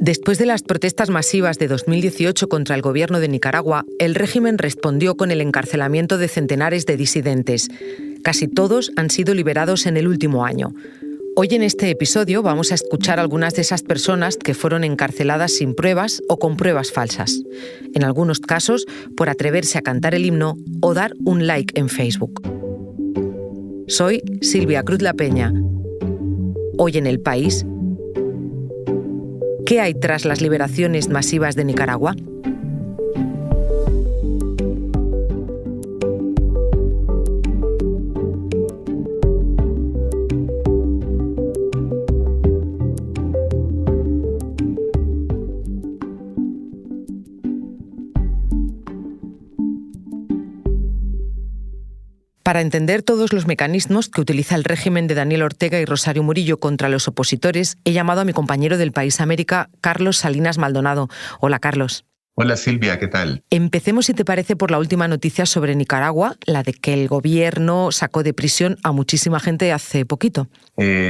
Después de las protestas masivas de 2018 contra el gobierno de Nicaragua, el régimen respondió con el encarcelamiento de centenares de disidentes. Casi todos han sido liberados en el último año. Hoy en este episodio vamos a escuchar a algunas de esas personas que fueron encarceladas sin pruebas o con pruebas falsas. En algunos casos, por atreverse a cantar el himno o dar un like en Facebook. Soy Silvia Cruz La Peña. Hoy en El País, ¿qué hay tras las liberaciones masivas de Nicaragua? Para entender todos los mecanismos que utiliza el régimen de Daniel Ortega y Rosario Murillo contra los opositores, he llamado a mi compañero del País América, Carlos Salinas Maldonado. Hola, Carlos. Hola, Silvia, ¿qué tal? Empecemos, si te parece, por la última noticia sobre Nicaragua, la de que el gobierno sacó de prisión a muchísima gente hace poquito.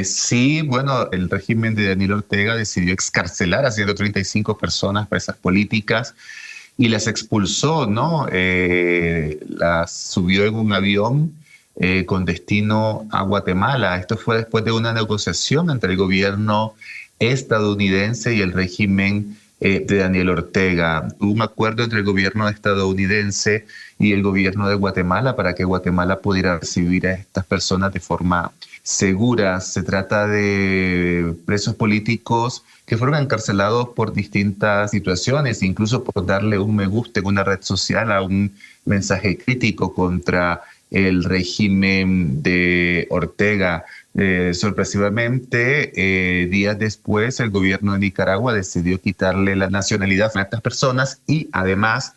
Sí, bueno, el régimen de Daniel Ortega decidió excarcelar a 135 personas presas políticas y las expulsó, ¿no? Las subió en un avión con destino a Guatemala. Esto fue después de una negociación entre el gobierno estadounidense y el régimen de Daniel Ortega. Hubo un acuerdo entre el gobierno estadounidense y el gobierno de Guatemala para que Guatemala pudiera recibir a estas personas de forma segura. Se trata de presos políticos que fueron encarcelados por distintas situaciones, incluso por darle un me gusta en una red social a un mensaje crítico contra el régimen de Ortega. Sorpresivamente, días después, el gobierno de Nicaragua decidió quitarle la nacionalidad a estas personas y además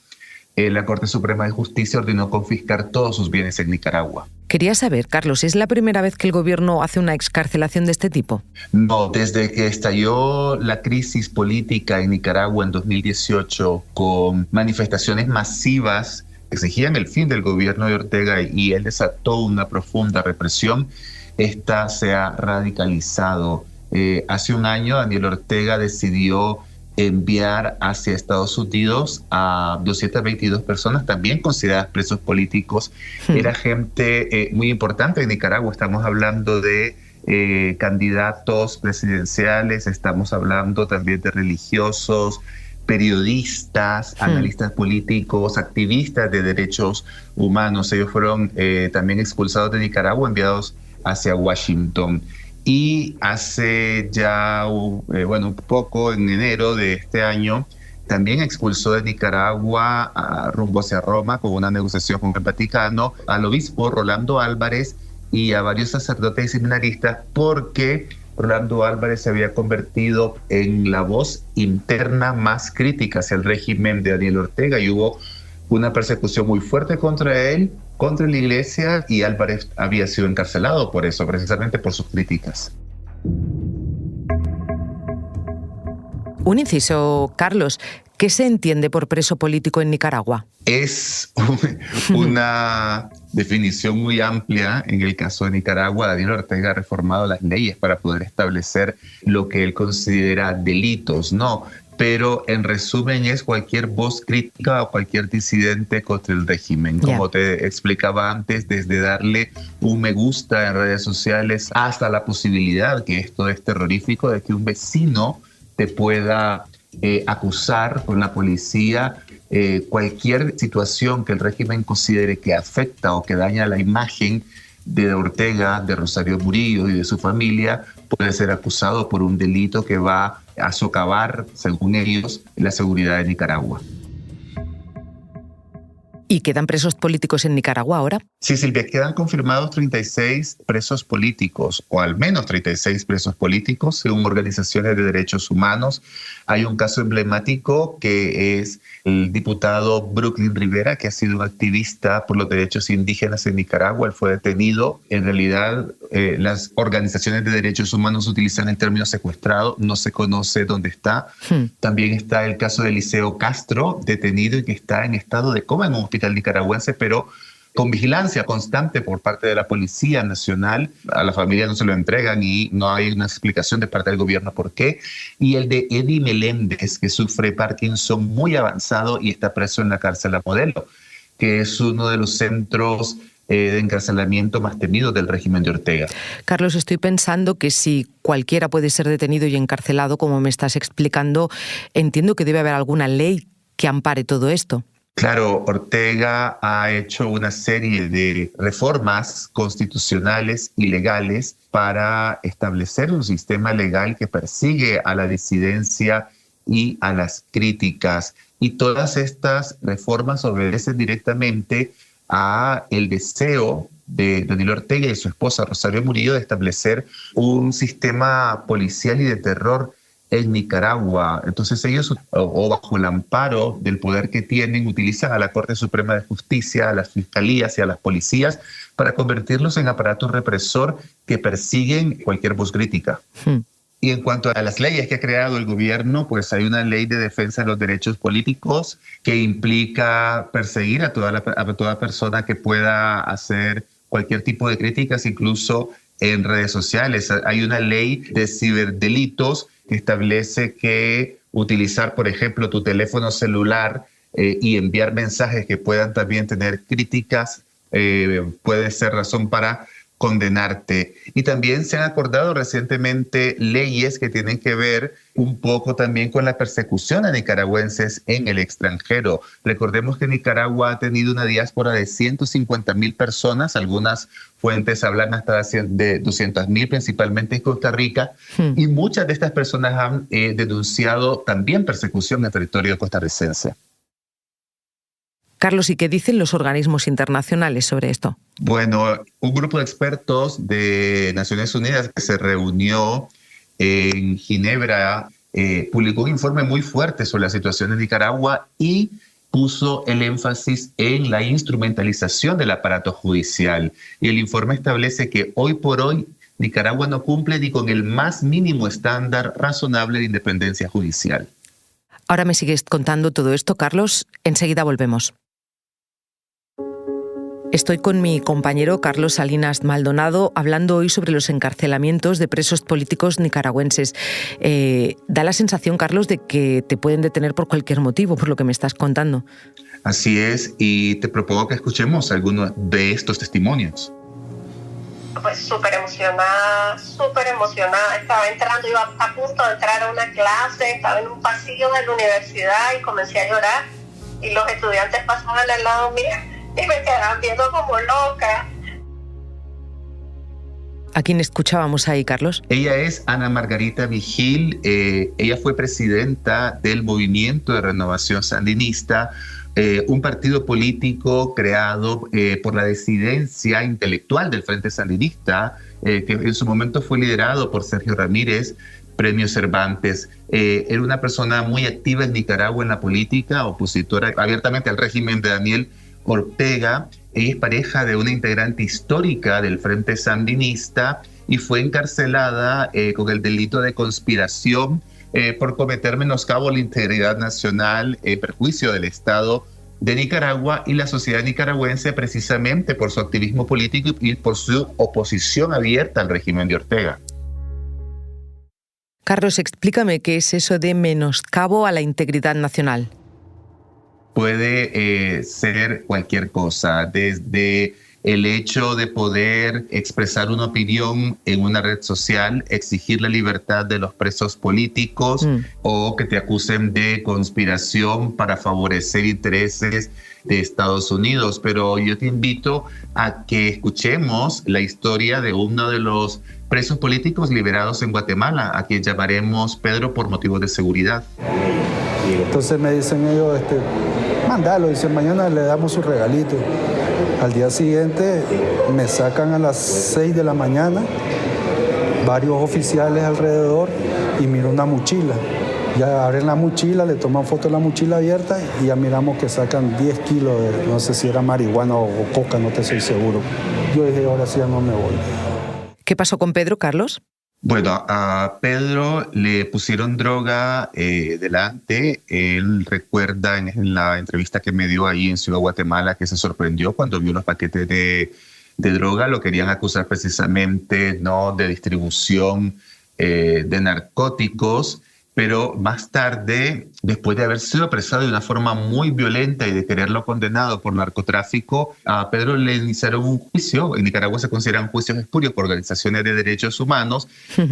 la Corte Suprema de Justicia ordenó confiscar todos sus bienes en Nicaragua. Quería saber, Carlos, ¿es la primera vez que el gobierno hace una excarcelación de este tipo? No, desde que estalló la crisis política en Nicaragua en 2018 con manifestaciones masivas que exigían el fin del gobierno de Ortega y él desató una profunda represión, esta se ha radicalizado. Hace un año Daniel Ortega decidió enviar hacia Estados Unidos a 222 personas también consideradas presos políticos. Era gente muy importante en Nicaragua. Estamos hablando de candidatos presidenciales, estamos hablando también de religiosos, periodistas, analistas políticos, activistas de derechos humanos. Ellos fueron también expulsados de Nicaragua, enviados hacia Washington. Y hace ya, un poco, en enero de este año, también expulsó de Nicaragua rumbo hacia Roma con una negociación con el Vaticano al obispo Rolando Álvarez y a varios sacerdotes y seminaristas porque Rolando Álvarez se había convertido en la voz interna más crítica hacia el régimen de Daniel Ortega y hubo una persecución muy fuerte contra él, contra la iglesia, y Álvarez había sido encarcelado por eso, precisamente por sus críticas. Un inciso, Carlos. ¿Qué se entiende por preso político en Nicaragua? Es una definición muy amplia. En el caso de Nicaragua, Daniel Ortega ha reformado las leyes para poder establecer lo que él considera delitos, ¿no? Pero en resumen es cualquier voz crítica o cualquier disidente contra el régimen. Como te explicaba antes, desde darle un me gusta en redes sociales hasta la posibilidad, que esto es terrorífico, de que un vecino te pueda acusar con la policía. Cualquier situación que el régimen considere que afecta o que daña la imagen de Ortega, de Rosario Murillo y de su familia, puede ser acusado por un delito que va a socavar, según ellos, la seguridad de Nicaragua. ¿Y quedan presos políticos en Nicaragua ahora? Sí, Silvia, quedan confirmados 36 presos políticos, o al menos 36 presos políticos, según organizaciones de derechos humanos. Hay un caso emblemático que es el diputado Brooklyn Rivera, que ha sido un activista por los derechos indígenas en Nicaragua. Él fue detenido. En realidad, las organizaciones de derechos humanos utilizan el término secuestrado. No se conoce dónde está. También está el caso de Eliseo Castro, detenido y que está en estado de coma en un hospital nicaragüense, pero con vigilancia constante por parte de la Policía Nacional. A la familia no se lo entregan y no hay una explicación de parte del gobierno por qué. Y el de Eddie Meléndez, que sufre Parkinson muy avanzado y está preso en la cárcel La Modelo, que es uno de los centros de encarcelamiento más temidos del régimen de Ortega. Carlos, estoy pensando que si cualquiera puede ser detenido y encarcelado, como me estás explicando, entiendo que debe haber alguna ley que ampare todo esto. Claro, Ortega ha hecho una serie de reformas constitucionales y legales para establecer un sistema legal que persigue a la disidencia y a las críticas. Y todas estas reformas obedecen directamente a el deseo de Daniel Ortega y su esposa Rosario Murillo de establecer un sistema policial y de terror en Nicaragua. Entonces ellos, o bajo el amparo del poder que tienen, utilizan a la Corte Suprema de Justicia, a las fiscalías y a las policías para convertirlos en aparato represor que persiguen cualquier voz crítica. Y en cuanto a las leyes que ha creado el gobierno, pues hay una ley de defensa de los derechos políticos que implica perseguir a toda persona que pueda hacer cualquier tipo de críticas, incluso en redes sociales. Hay una ley de ciberdelitos que establece que utilizar, por ejemplo, tu teléfono celular y enviar mensajes que puedan también tener críticas puede ser razón para condenarte. Y también se han acordado recientemente leyes que tienen que ver un poco también con la persecución a nicaragüenses en el extranjero. Recordemos que Nicaragua ha tenido una diáspora de 150,000 personas, algunas fuentes hablan hasta de 200,000, principalmente en Costa Rica, y muchas de estas personas han denunciado también persecución en territorio costarricense. Carlos, ¿y qué dicen los organismos internacionales sobre esto? Bueno, un grupo de expertos de Naciones Unidas que se reunió en Ginebra publicó un informe muy fuerte sobre la situación en Nicaragua y puso el énfasis en la instrumentalización del aparato judicial. Y el informe establece que hoy por hoy Nicaragua no cumple ni con el más mínimo estándar razonable de independencia judicial. Ahora me sigues contando todo esto, Carlos. Enseguida volvemos. Estoy con mi compañero Carlos Salinas Maldonado hablando hoy sobre los encarcelamientos de presos políticos nicaragüenses. Da la sensación, Carlos, de que te pueden detener por cualquier motivo, por lo que me estás contando. Así es, y te propongo que escuchemos algunos de estos testimonios. Pues súper emocionada. Estaba entrando, iba a punto de entrar a una clase, estaba en un pasillo de la universidad y comencé a llorar. Y los estudiantes pasaban al lado mío y me quedaban viendo como loca. ¿A quién escuchábamos ahí, Carlos? Ella es Ana Margarita Vigil. Ella fue presidenta del Movimiento de Renovación Sandinista, un partido político creado por la disidencia intelectual del Frente Sandinista, que en su momento fue liderado por Sergio Ramírez, Premio Cervantes. Era una persona muy activa en Nicaragua en la política, opositora abiertamente al régimen de Daniel Ortega. Ella es pareja de una integrante histórica del Frente Sandinista y fue encarcelada con el delito de conspiración por cometer menoscabo a la integridad nacional en perjuicio del Estado de Nicaragua y la sociedad nicaragüense, precisamente por su activismo político y por su oposición abierta al régimen de Ortega. Carlos, explícame qué es eso de menoscabo a la integridad nacional. Puede ser cualquier cosa, desde el hecho de poder expresar una opinión en una red social, exigir la libertad de los presos políticos o que te acusen de conspiración para favorecer intereses de Estados Unidos. Pero yo te invito a que escuchemos la historia de uno de los presos políticos liberados en Guatemala, a quien llamaremos Pedro por motivos de seguridad. Entonces me dicen ellos, mandalo, dicen, mañana le damos su regalito. Al día siguiente me sacan a las 6 de la mañana, varios oficiales alrededor, y miro una mochila. Ya abren la mochila, le toman foto de la mochila abierta y ya miramos que sacan 10 kilos de, no sé si era marihuana o coca, no te soy seguro. Yo dije, ahora sí ya no me voy. ¿Qué pasó con Pedro, Carlos? Bueno, a Pedro le pusieron droga delante. Él recuerda en la entrevista que me dio ahí en Ciudad Guatemala que se sorprendió cuando vio los paquetes de droga. Lo querían acusar precisamente, ¿no?, de distribución de narcóticos, pero más tarde, después de haber sido apresado de una forma muy violenta y de quererlo condenado por narcotráfico, a Pedro le iniciaron un juicio. En Nicaragua se consideran juicios espurios por organizaciones de derechos humanos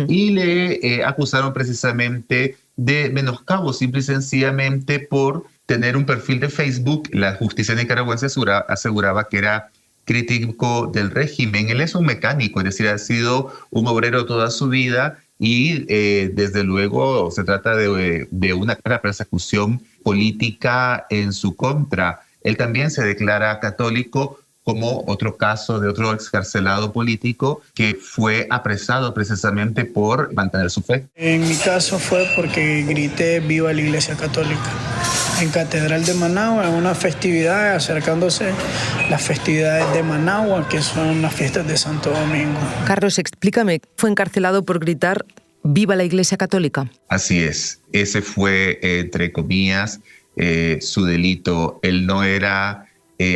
y le acusaron precisamente de menoscabo, simple y sencillamente por tener un perfil de Facebook. La justicia nicaragüense aseguraba que era crítico del régimen. Él es un mecánico, es decir, ha sido un obrero toda su vida. Y desde luego se trata de una clara persecución política en su contra. Él también se declara católico, como otro caso de otro excarcelado político que fue apresado precisamente por mantener su fe. En mi caso fue porque grité "Viva la Iglesia Católica" en Catedral de Managua, en una festividad, acercándose las festividades de Managua, que son las fiestas de Santo Domingo. Carlos, explícame, ¿fue encarcelado por gritar "Viva la Iglesia Católica"? Así es, ese fue, entre comillas, su delito. Él no era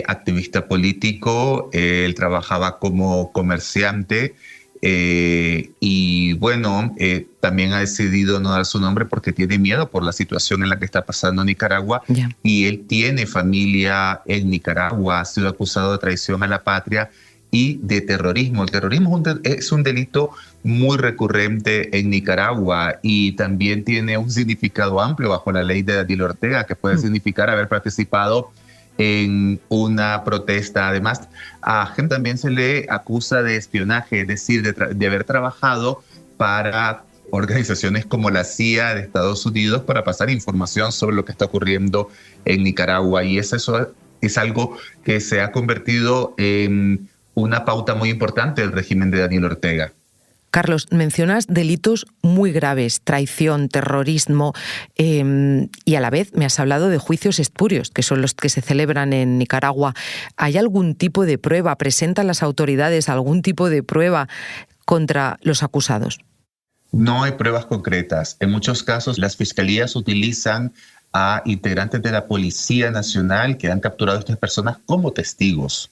activista político, él trabajaba como comerciante y bueno, también ha decidido no dar su nombre porque tiene miedo por la situación en la que está pasando Nicaragua. Y él tiene familia en Nicaragua, ha sido acusado de traición a la patria y de terrorismo. El terrorismo es un delito muy recurrente en Nicaragua y también tiene un significado amplio bajo la ley de Daniel Ortega, que puede significar haber participado en una protesta. Además, a gente también se le acusa de espionaje, es decir, de haber trabajado para organizaciones como la CIA de Estados Unidos para pasar información sobre lo que está ocurriendo en Nicaragua. Y eso es algo que se ha convertido en una pauta muy importante del régimen de Daniel Ortega. Carlos, mencionas delitos muy graves, traición, terrorismo, y a la vez me has hablado de juicios espurios, que son los que se celebran en Nicaragua. ¿Hay algún tipo de prueba? ¿Presentan las autoridades algún tipo de prueba contra los acusados? No hay pruebas concretas. En muchos casos, las fiscalías utilizan a integrantes de la Policía Nacional que han capturado a estas personas como testigos.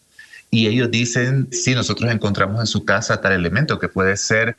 Y ellos dicen, sí, nosotros encontramos en su casa tal elemento que puede ser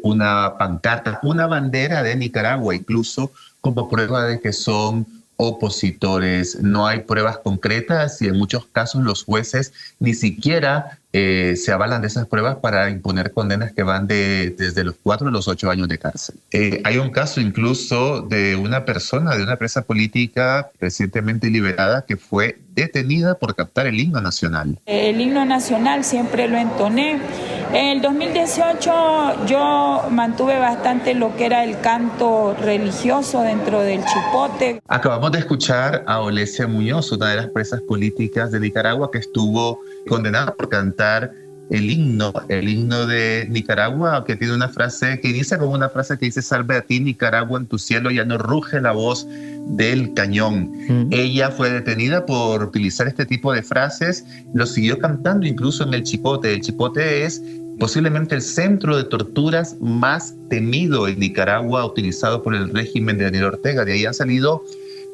una pancarta, una bandera de Nicaragua, incluso como prueba de que son opositores. No hay pruebas concretas y en muchos casos los jueces ni siquiera se avalan de esas pruebas para imponer condenas que van desde los 4 a los 8 años de cárcel. Hay un caso incluso de una persona, de una presa política recientemente liberada que fue detenida por captar el himno nacional. El himno nacional siempre lo entoné. En el 2018 yo mantuve bastante lo que era el canto religioso dentro del chipote. Acabamos de escuchar a Olesia Muñoz, una de las presas políticas de Nicaragua que estuvo condenada por cantar el himno de Nicaragua, que tiene una frase que inicia con una frase que dice: "Salve a ti, Nicaragua, en tu cielo ya no ruge la voz del cañón". Ella fue detenida por utilizar este tipo de frases, lo siguió cantando incluso en el chipote. El chipote es posiblemente el centro de torturas más temido en Nicaragua, utilizado por el régimen de Daniel Ortega. De ahí han salido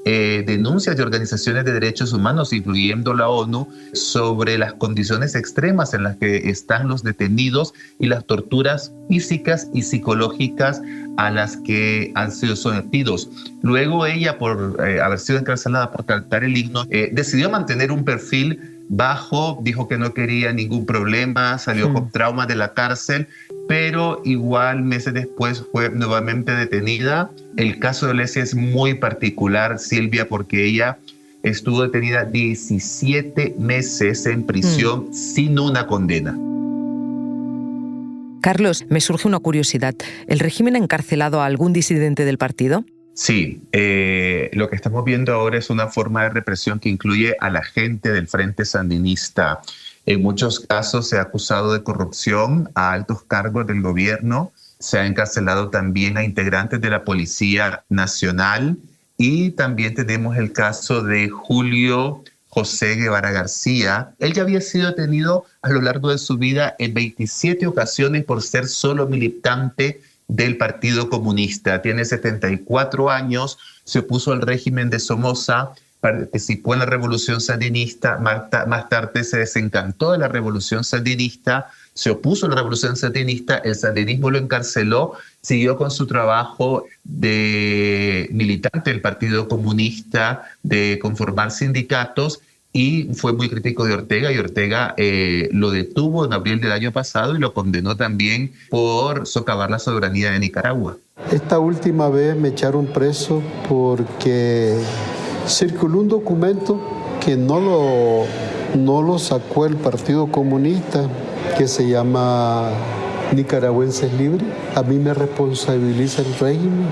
denuncias de organizaciones de derechos humanos, incluyendo la ONU, sobre las condiciones extremas en las que están los detenidos y las torturas físicas y psicológicas a las que han sido sometidos. Luego ella, por haber sido encarcelada por cantar el himno, decidió mantener un perfil bajo, dijo que no quería ningún problema, salió con traumas de la cárcel, pero igual meses después fue nuevamente detenida. El caso de Olesia es muy particular, Silvia, porque ella estuvo detenida 17 meses en prisión sin una condena. Carlos, me surge una curiosidad. ¿El régimen ha encarcelado a algún disidente del partido? Sí, lo que estamos viendo ahora es una forma de represión que incluye a la gente del Frente Sandinista. En muchos casos se ha acusado de corrupción a altos cargos del gobierno, se ha encarcelado también a integrantes de la Policía Nacional y también tenemos el caso de Julio José Guevara García. Él ya había sido detenido a lo largo de su vida en 27 ocasiones por ser solo militante del Partido Comunista. Tiene 74 años, se opuso al régimen de Somoza, participó en la Revolución Sandinista, más tarde se desencantó de la Revolución Sandinista, se opuso a la Revolución Sandinista, el sandinismo lo encarceló, siguió con su trabajo de militante del Partido Comunista, de conformar sindicatos, y fue muy crítico de Ortega, y Ortega lo detuvo en abril del año pasado y lo condenó también por socavar la soberanía de Nicaragua. Esta última vez me echaron preso porque circuló un documento que no lo sacó el Partido Comunista, que se llama Nicaragüenses Libres. A mí me responsabiliza el régimen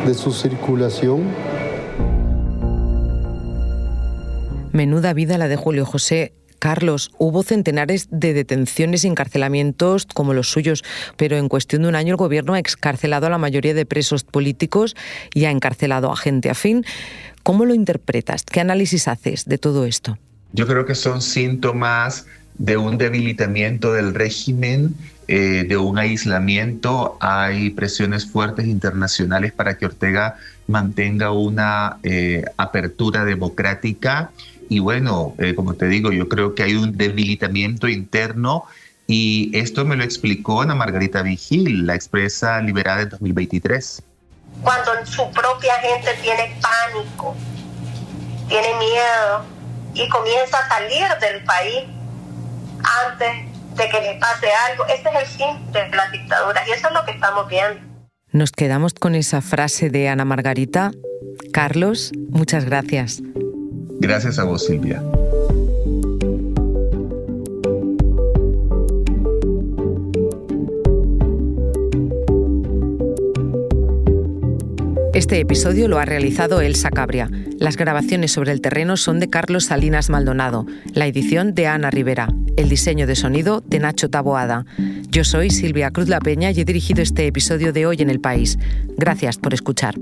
de su circulación. Menuda vida la de Julio José. Carlos, hubo centenares de detenciones y encarcelamientos como los suyos, pero en cuestión de un año el gobierno ha excarcelado a la mayoría de presos políticos y ha encarcelado a gente afín. ¿Cómo lo interpretas? ¿Qué análisis haces de todo esto? Yo creo que son síntomas de un debilitamiento del régimen, de un aislamiento. Hay presiones fuertes internacionales para que Ortega mantenga una apertura democrática. Y bueno, como te digo, yo creo que hay un debilitamiento interno, y esto me lo explicó Ana Margarita Vigil, la expresa liberada en 2023. Cuando su propia gente tiene pánico, tiene miedo y comienza a salir del país antes de que le pase algo, ese es el fin de las dictaduras, y eso es lo que estamos viendo. Nos quedamos con esa frase de Ana Margarita. Carlos, muchas gracias. Gracias a vos, Silvia. Este episodio lo ha realizado Elsa Cabria. Las grabaciones sobre el terreno son de Carlos Salinas Maldonado, la edición de Ana Rivera, el diseño de sonido de Nacho Taboada. Yo soy Silvia Cruz La Peña y he dirigido este episodio de Hoy en el País. Gracias por escuchar.